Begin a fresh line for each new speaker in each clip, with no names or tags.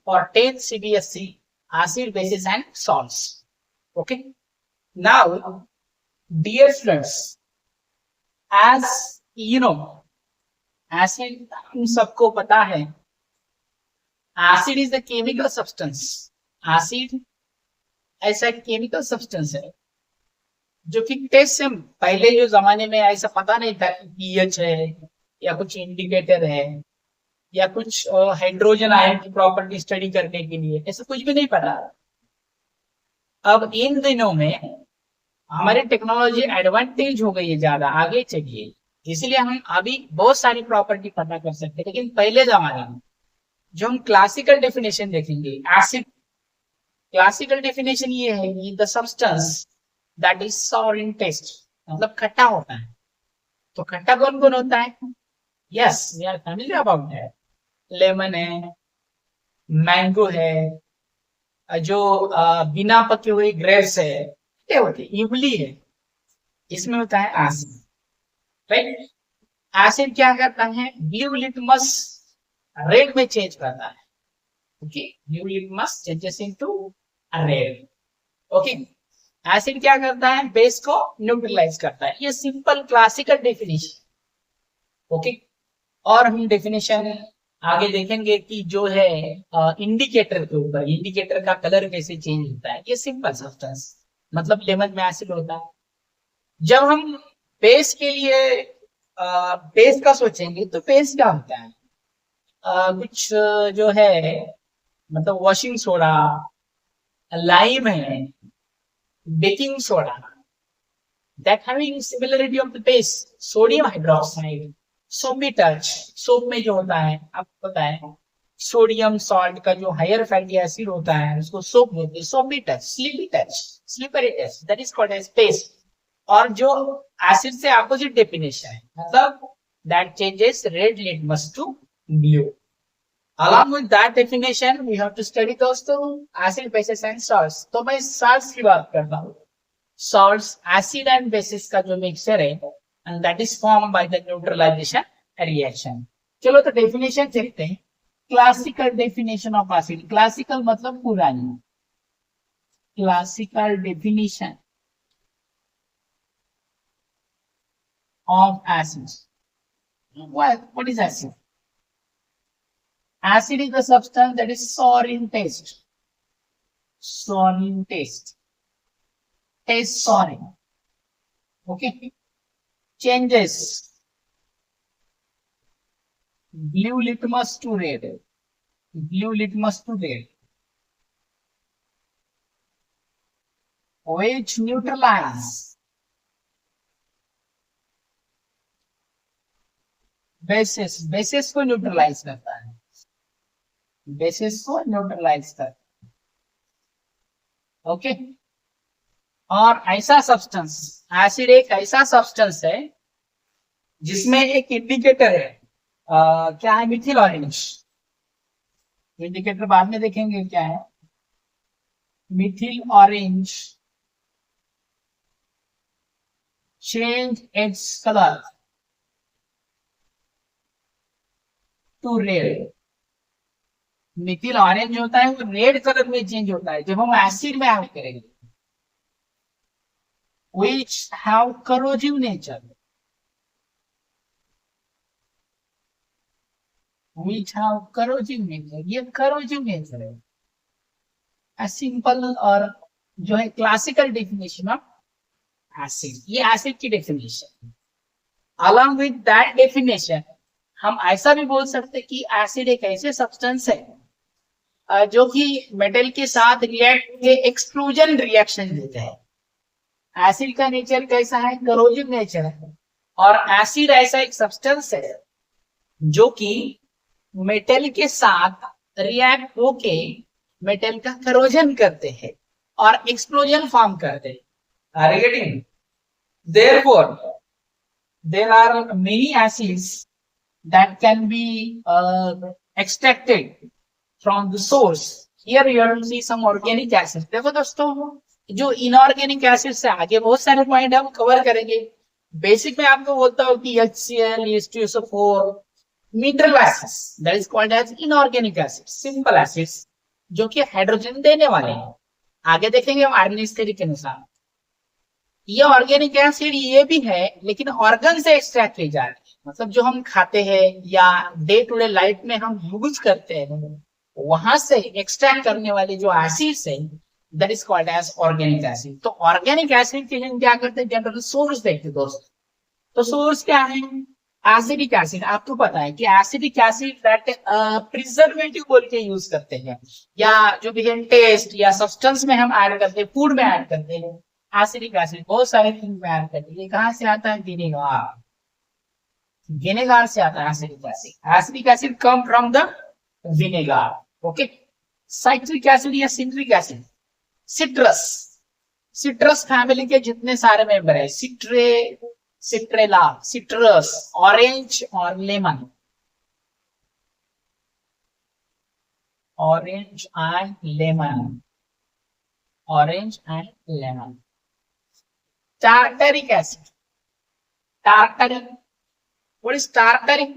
for 10 CBSE acid, bases and salts. Okay. Now, dear students, as you know, acid हम सबको पता है, acid is the chemical substance. Acid ऐसा chemical substance है जो कि टेस्ट से पहले जो जमाने में ऐसा पता नहीं था कि पीएच है या कुछ इंडिकेटर है या कुछ हाइड्रोजन आयन की प्रॉपर्टी स्टडी करने के लिए, ऐसा कुछ भी नहीं पता। अब इन दिनों में हमारी टेक्नोलॉजी एडवांटेज हो गई है, ज्यादा आगे चलिए, इसलिए हम अभी बहुत सारी प्रॉपर्टी पता कर सकते हैं। लेकिन पहले जमाने में जो हम क्लासिकल डेफिनेशन देखेंगे, एसिड क्लासिकल डेफिनेशन ये है कि the substance that is sour in taste, मतलब खट्टा होता है। तो खट्टा कौन कौन होता है? Yes, we are familiar about that. Lemon है, मैंगो है, जो बिना पके हुए ग्रेप्स है, क्या होते हैं, इमली है, इसमें होता है एसिड, राइट। एसिड क्या करता है? ब्लू लिटमस रेड में चेंज करता है। Okay, blue litmus changes into red. Okay, acid क्या करता है? बेस को न्यूट्रलाइज करता है। ये सिंपल क्लासिकल डेफिनेशन। ओके, और हम डेफिनेशन आगे देखेंगे कि जो है इंडिकेटर के ऊपर, इंडिकेटर का कलर कैसे चेंज होता है। ये सिंपल सब्सटेंस, मतलब लेमन में एसिड होता है। जब हम बेस के लिए बेस का सोचेंगे तो बेस क्या होता है? कुछ जो है, मतलब वॉशिंग सोडा, लाइम है, baking soda, that having similarity of the base, sodium hydroxide, soapy touch, soap में जो होता है आपको पता है, सोडियम सॉल्ट का जो हायर फैटी एसिड होता है उसको सोप बोलते हैं। Soapy touch, slippy touch, slippery touch, that is called as base. और जो एसिड से अपोजिट डेफिनेशन है, मतलब that changes red litmus to blue. Along with that definition, we have to study दोस्तों acid, bases and salts. तो मैं salts की बात करता हूँ। Salts acid and bases का जो मिक्सचर है, and that is formed by the neutralization reaction. चलो तो डेफिनेशन देखते हैं। Classical definition of acid, classical मतलब पुरानी, classical definition of acid. What is acid? Acid is the substance that is sour in taste. Sour in taste. Taste sour. Okay. Changes blue litmus to red. Blue litmus to red. Which neutralize basis, basis को neutralise करता है, basis को neutralise करता है। Okay, और ऐसा substance, acid एक ऐसा सब्सटेंस है जिसमें एक इंडिकेटर है, क्या है? Methyl orange. इंडिकेटर बाद में देखेंगे क्या है। Methyl orange change its colour to red. Methyl orange होता है वो रेड कलर में चेंज होता है जब हम एसिड में ऐड करेंगे। which have corrosive nature, which have corrosive nature, ये corrosive nature है। सिंपल और जो है क्लासिकल डेफिनेशन ऑफ एसिड, ये एसिड की definition. Along with that definition हम ऐसा भी बोल सकते हैं कि एसिड एक ऐसे सब्सटेंस है जो कि मेटल के साथ रिएक्ट के एक्सक्लूजन रिएक्शन देते हैं। एसिड का नेचर कैसा है? करोजिव नेचर है। और एसिड ऐसा एक सब्सटेंस है जो कि मेटल के साथ रिएक्ट होके मेटल का करोजन करते हैं और एक्सप्लोजन फॉर्म करते हैं। Are you getting? Therefore, there are many acids that can be extracted from the source. Here you have to see some organic acids. देखो दोस्तों, जो इनऑर्गेनिक एसिड से आगे बहुत सारे पॉइंट हम कवर करेंगे। बेसिक में आपको बोलता हूँ कि HCl, H2SO4, mineral acids, that is called as inorganic acids, simple acids. जो कि हाइड्रोजन देने वाले हैं। आगे देखेंगे हम आर्गेनिक थ्योरी के अनुसार। ये ऑर्गेनिक एसिड ये भी है, लेकिन ऑर्गन से एक्सट्रैक्ट किए जा रहे हैं। मतलब जो हम खाते हैं या डे टू डे लाइफ में हम यूज करते हैं, वहां से एक्सट्रैक्ट करने वाले जो एसिड्स है, that is called as organic acid. तो ऑर्गेनिक एसिड के हम क्या करते हैं, जनरल सोर्स देखते हैं दोस्त। तो सोर्स क्या है, एसिडिक एसिड। आपको पता है कि एसिडिक एसिड दैट प्रिजर्वेटिव बोल के यूज करते हैं, या जो भी है टेस्ट या सब्सटेंस में हम ऐड करते हैं, फूड में ऐड करते हैं। एसिडिक एसिड बहुत सारे थिंग में ऐड करते हैं। ये कहाँ से आता है, विनेगर। विनेगर से आता है acidic acid. Acidic acid come from the vinegar. Okay. Citric acid या citric acid, citrus, citrus family के जितने सारे मेंबर है, सिट्रेला, सिट्रस, ऑरेंज और lemon, orange and lemon, orange and lemon. Tartaric acid, tartaric, what is tartaric?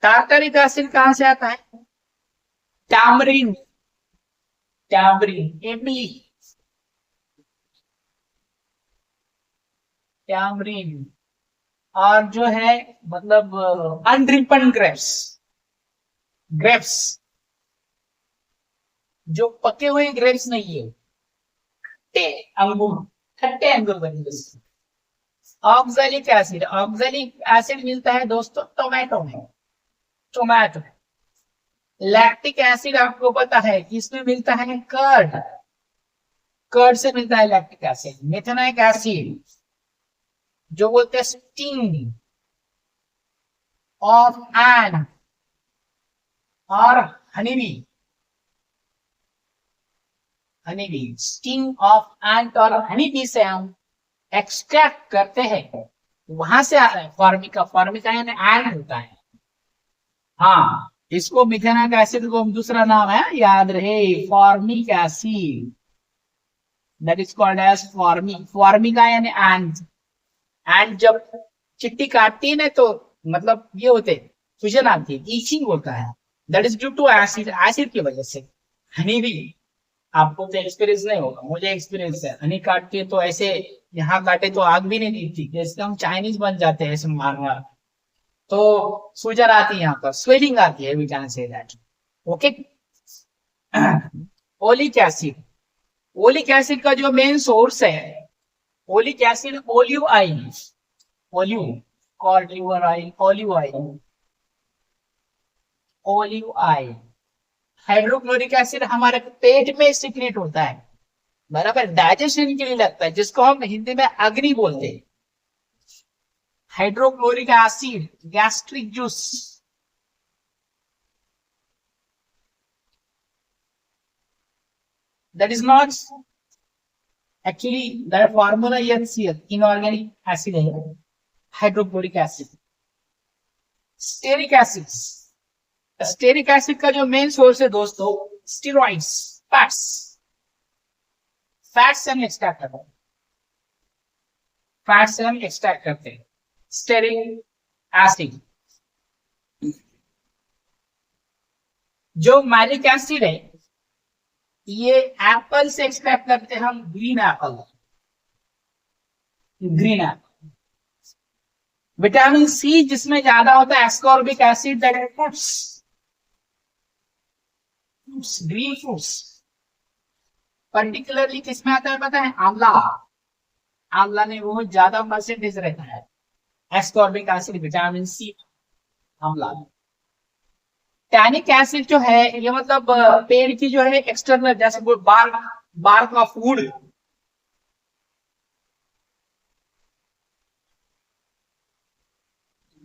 Tartaric acid कहां से आता है, टैमरिन, टैमरिन, इमली, टैमरिन। और जो है मतलब अनरिपन ग्रेप्स, ग्रेप्स जो पके हुए ग्रेप्स नहीं है, खट्टे अंगूर, खट्टे अंगूर बनेंगे। ऑक्सैलिक एसिड, ऑक्सैलिक एसिड मिलता है दोस्तों टोमेटो में, टोमेटो। लैक्टिक एसिड आपको पता है कि इसमें मिलता है कर्ड, कर्ड से मिलता है लैक्टिक एसिड। मेथेनोइक एसिड जो बोलते हैं स्टिंग ऑफ एन और हनीबी, हनीबी, स्टिंग ऑफ एंट और हनीबी से हम एक्सट्रैक्ट करते हैं, वहां से आ रहा है फॉर्मिका। फॉर्मिका यानी एंट होता है। हाँ, इसको मिथेनोइक एसिड को दूसरा नाम है, याद रहे, formic acid, that is called as formic. Formica यानी एंट। एंड जब चिट्टी काटती है ना, तो मतलब ये होते सूजन आती है, ईचिंग होता है, that is due to acid, acid की वजह से। हनी भी, आपको तो एक्सपीरियंस नहीं होगा, मुझे एक्सपीरियंस है। हनी काटती है तो ऐसे यहाँ काटे तो आग भी नहीं दिखती, जैसे हम चाइनीज बन जाते हैं ऐसे मार मार, तो सूजन आती है, यहाँ पर स्वेलिंग आती है, we can say that. Okay. Oleic acid, oleic acid का जो मेन सोर्स है, oleic acid olive oil, olive cod liver oil, olive oil, olive oil. Hydrochloric acid हमारे पेट में सिक्रेट होता है, बराबर, डाइजेशन के लिए लगता है, जिसको हम हिंदी में अग्नि बोलते हैं। Hydrochloric acid gastric juice, that is not actually that formula HCl, inorganic acid है hydrochloric acid. Stearic acid, stearic acid का जो मेन सोर्स है दोस्तों, स्टेरॉइड्स, फैट्स, फैट से हम एक्सट्रैक्ट करते हैं, फैट से हम एक्सट्रैक्ट करते हैं स्टेरिक एसिड। जो मैलिक एसिड है, ये एप्पल से एक्सट्रैक्ट करते हैं हम, green apple, green apple. Vitamin C जिसमें ज्यादा होता है ascorbic acid, that is fruits, green fruits. Particularly किसमें आता है पता है, आंवला, आंवला में बहुत ज्यादा परसेंटेज रहता है एस्कॉर्बिक एसिड, विटामिन सी, आंवला। टैनिक एसिड जो है, ये मतलब पेड़ की जो है एक्सटर्नल, जैसे बार बार का फूड,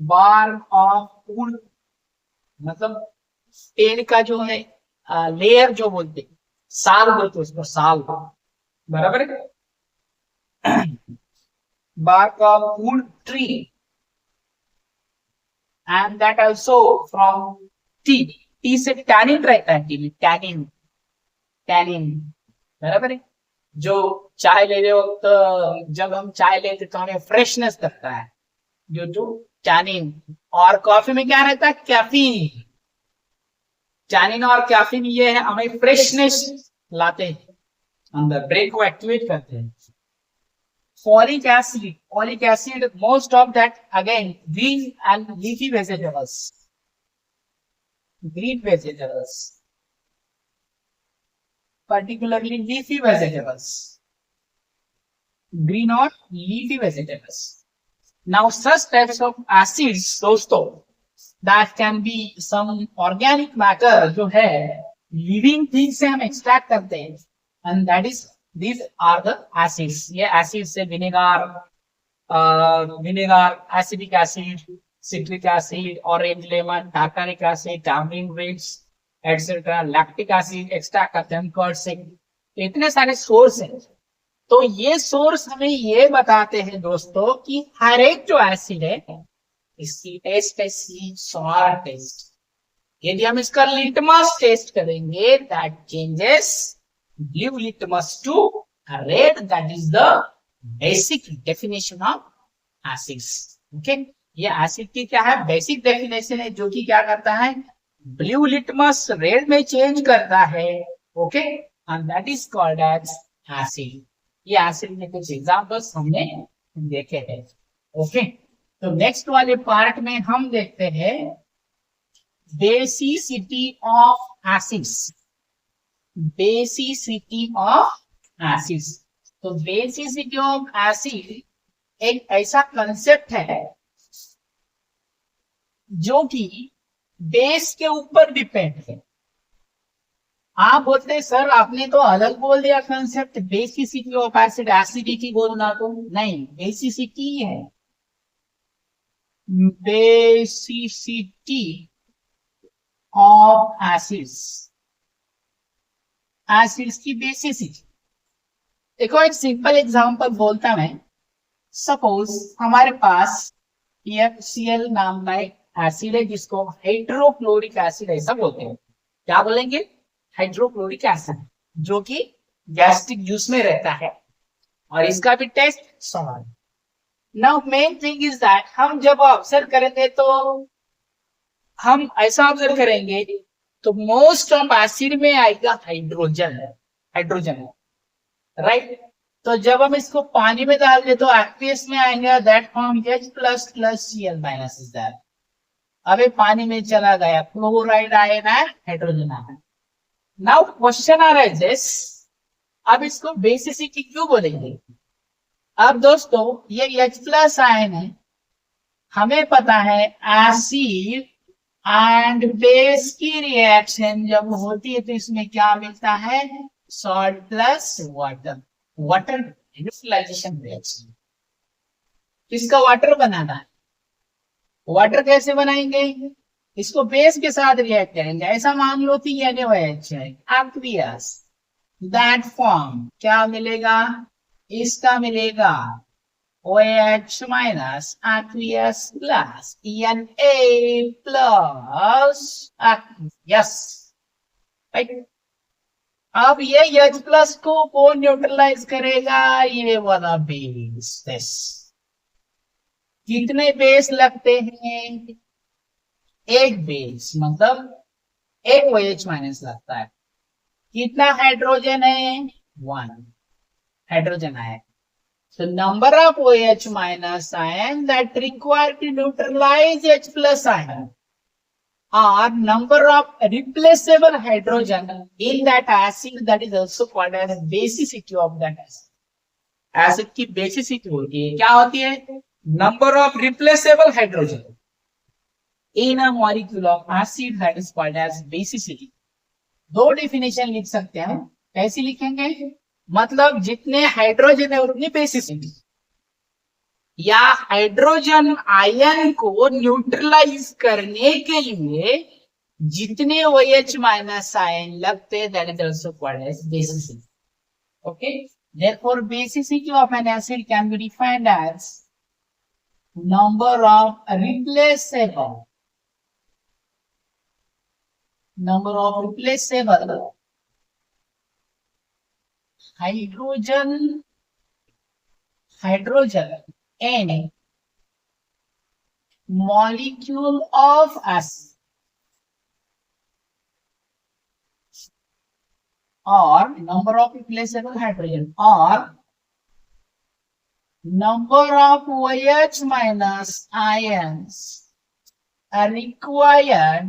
बार ऑफ फूड, मतलब पेड़ का जो है लेयर जो बोलते, साल बोलते उसको, साल, बराबर है। bark of wood tree and that also from tea, T से टैनिन रहता है, टी में टैनिन, टैनिन, बराबर है। जो चाय ले रहे वक्त, जब हम चाय लेते तो हमें फ्रेशनेस लगता है ड्यू टू टैनिन। और कॉफी में क्या रहता है, कैफीन, टैनिन और कैफीन ये है हमें फ्रेशनेस लाते हैं, अंदर ब्रेन को एक्टिवेट करते हैं। Folic acid, most of that again green and leafy vegetables, green vegetables, particularly leafy vegetables, green or leafy vegetables. Now such types of acids दोस्तों, that can be some organic matter जो है living things से हम extract करते हैं, and that is these are the acids. ये acids से vinegar, acetic acid, citric acid, orange lemon, tartaric acid, tamarind greens, etc. lactic acid extract करते हैं कर्ड से। इतने सारे सोर्स हैं। तो ये सोर्स हमें ये बताते हैं दोस्तों कि हर एक जो एसिड है इसकी टेस्ट है सॉर टेस्ट। यदि हम इसका लिटमस टेस्ट करेंगे that changes blue litmus to red, that is the basic definition of acids. Okay, ये एसिड की क्या है बेसिक डेफिनेशन है, जो कि क्या करता है ब्लू लिटमस रेड में चेंज करता है। Okay, and that is called as acid. ये एसिड के कुछ एग्जांपल्स हमने देखे हैं। ओके, तो नेक्स्ट वाले पार्ट में हम देखते हैं basicity of acids. Basicity of acids, तो बेसिसिटी ऑफ एसिड एक ऐसा कंसेप्ट है जो कि बेस के ऊपर डिपेंड है। आप बोलते हैं सर आपने तो अलग बोल दिया concept, basicity of acid, acidity बोलना तो नहीं, बेसिसिटी है, बेसिसिटी ऑफ एसिड्स, एसिड्स की बेसिसिटी। देखो एक सिंपल एग्जांपल बोलता मैं, सपोज हमारे पास HCl नाम का एक एसिड है जिसको हाइड्रोक्लोरिक एसिड ऐसा बोलते हैं। क्या बोलेंगे? हाइड्रोक्लोरिक एसिड, जो कि गैस्ट्रिक जूस में रहता है और इसका भी test salt. Now main thing is that हम जब ऑब्जर्व करेंगे तो हम ऐसा ऑब्जर्व करेंगे तो मोस्ट ऑफ एसिड में आएगा हाइड्रोजन, हाइड्रोजन, राइट। तो जब हम इसको पानी में डाल दे तो एक्वियस में आएगा that form H plus plus Cl minus is that. अब ये पानी में चला गया, क्लोराइड आयन है, हाइड्रोजन आयन। नाउ क्वेश्चन आ रहा है दिस, अब इसको बेसिसिटी क्यों बोलेंगे? अब दोस्तों ये H प्लस आयन है, हमें पता है एसिड एंड बेस की रिएक्शन जब होती है तो इसमें क्या मिलता है? Salt plus water, water neutralization reaction. किसका वाटर बनाना है? वाटर कैसे बनाएंगे? इसको बेस के साथ रिएक्ट करेंगे। ऐसा मान लो कि NaOH है, एक्वियस, दैट फॉर्म क्या मिलेगा? इसका मिलेगा OH minus aqueous plus Na plus aqueous, right. अब ये H प्लस को कौन न्यूट्रलाइज करेगा? ये वाला बेस। कितने बेस लगते हैं? एक बेस, मतलब एक OH माइनस लगता है। कितना हाइड्रोजन है? 1 हाइड्रोजन है। So number of OH minus ion that required to neutralize H plus ion or number of replaceable hydrogen in that acid, that is also called as basicity of that acid. Acid की basicity होती है, क्या होती है? Number of replaceable hydrogen in a molecule of acid, that is called as basicity. दो definition लिख सकते हैं, कैसे लिखेंगे? मतलब जितने हाइड्रोजन है उतनी बेसिसिटी, या हाइड्रोजन आयन को न्यूट्रलाइज करने के लिए जितने OH माइनस आयन लगते हैं that is also called as basicity. Okay, therefore basicity of an acid can be defined as number of replaceable hydrogen and molecule of acid, or number of replaceable hydrogen or number of OH minus ions are required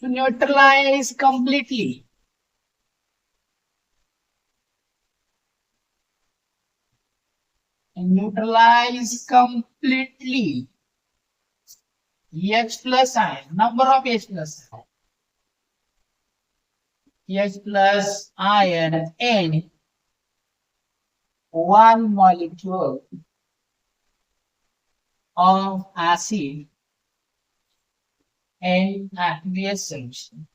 to neutralize completely H plus ion, number of H plus ion in one molecule of acid in aqueous solution.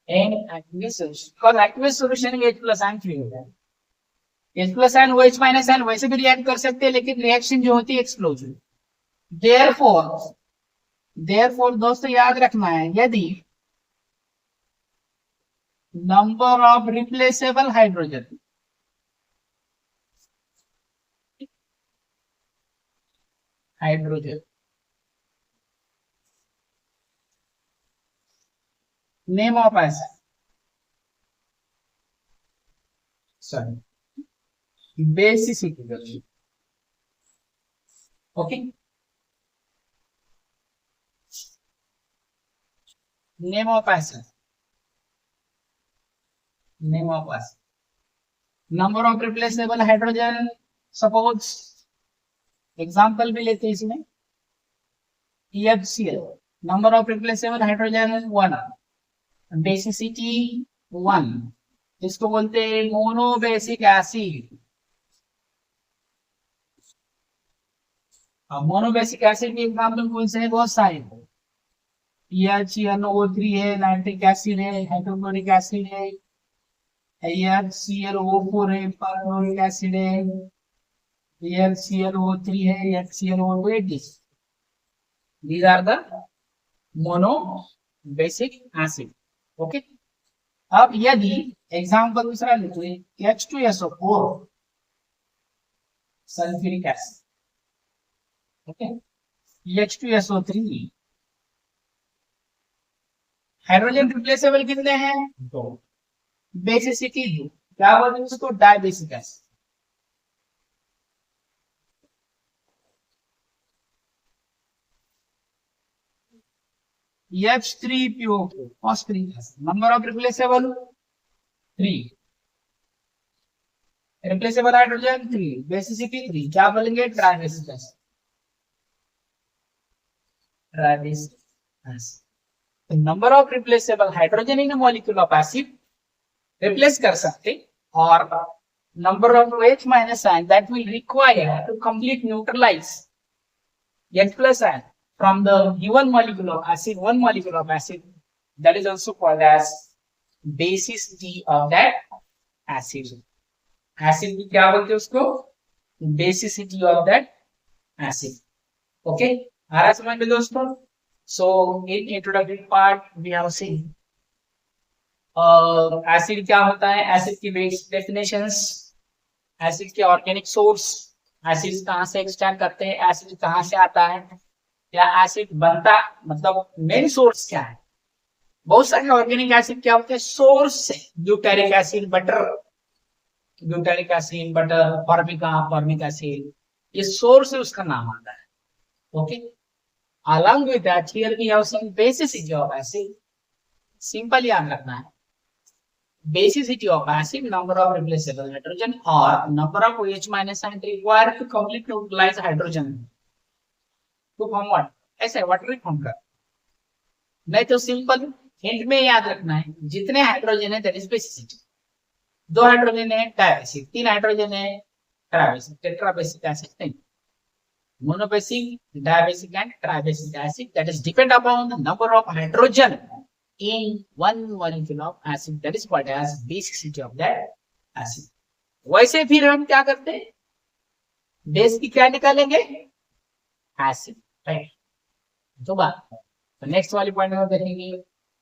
Because aqueous solution में H plus ion free होता है. H plus ion OH minus ion वैसे भी react कर सकते हैं, लेकिन reaction जो होती है एक्सप्लोजन. Therefore दोस्तों याद रखना है, यदि number of replaceable hydrogen name of acid, sorry basicity. Okay, name of acid, number of replaceable hydrogen. Suppose example भी लेते हैं इसमें, HCl, number of replaceable hydrogen 1, basicity 1, इसको बोलते हैं मोनोबेसिक एसिड. अब मोनोबेसिक एसिड के एग्जांपल कौन से हैं? बहुत सारे. HNO3 है, नाइट्रिक एसिड है, हाइड्रोक्लोरिक एसिड है, HClO4 है, परक्लोरिक एसिड है, HClO3 है, HClO8. These are the monobasic acid. Okay. अब यदि एग्जांपल दूसरा लेते हैं, H2SO4 sulphuric acid. Okay, H2SO3 hydrogen replaceable कितने हैं? 2. बेसिसिटी 2, क्या बोलते हैं उसको? Dibasic acid. H3PO4 phosphoric acid, number of replaceable 3, replaceable hydrogen 3, basicity 3, क्या बोलेंगे? Tribasic acid. Number of replaceable hydrogen in molecule of acid replace कर सकते, और number of OH minus ion that will require to complete neutralize H plus ion from the given molecule of acid, one molecule of acid, that is also called as basicity of that acid. Acid की क्या बोलते हैं उसको? Basicity of that acid. Okay, आ रहा समझ में दोस्तों? So in introductory part we have seen acid क्या होता है, एसिड की बेसिक डेफिनेशंस, एसिड के ऑर्गेनिक सोर्स, एसिड कहाँ से एक्सट्रैक्ट करते हैं, एसिड कहाँ से आता है, या एसिड बनता मतलब मेन सोर्स क्या है. बहुत सारे ऑर्गेनिक एसिड क्या होते हैं? सोर्स से. Butyric acid, butter, formic acid, ये सोर्स है, उसका नाम आता है. Okay, along with that here we have some basicity of acid. Simple याद रखना है, basicity of acid, number of replaceable hydrogen or number of OH minus ion required to complete neutralize hydrogen to form what? ऐसे water form कर. नहीं तो simple hint में याद रखना है, जितने हाइड्रोजन है दैट इज बेसिसिटी. 2 हाइड्रोजन है डायबेसिक, 3 हाइड्रोजन है ट्राइबेसिक, टेट्राबेसिक एसिड नहीं. Monobasic, diabasic and tribasic acid, that is depend upon the number of hydrogen in one molecule of acid, that is called as basicity of that acid. वैसे फिर हम क्या करते हैं? Base की क्या निकालेंगे? एसिड. राइट. तो बात तो नेक्स्ट वाली पॉइंट में देखेंगे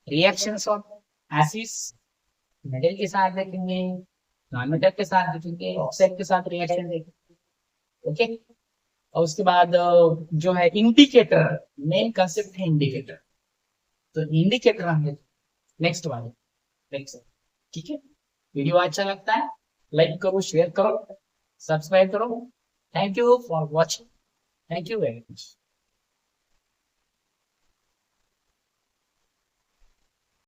रिएक्शंस ऑफ एसिड्स. मेटल के साथ देखेंगे, नॉन मेटल के साथ देखेंगे, ऑक्साइड के साथ रिएक्शन देखेंगे. ओके, और उसके बाद जो है इंडिकेटर, मेन कंसेप्ट है इंडिकेटर. तो इंडिकेटर हम नेक्स्ट वाले लेक्चर। ठीक है, वीडियो अच्छा लगता है लाइक करो, शेयर करो, सब्सक्राइब करो। Thank you for watching. Thank you very much.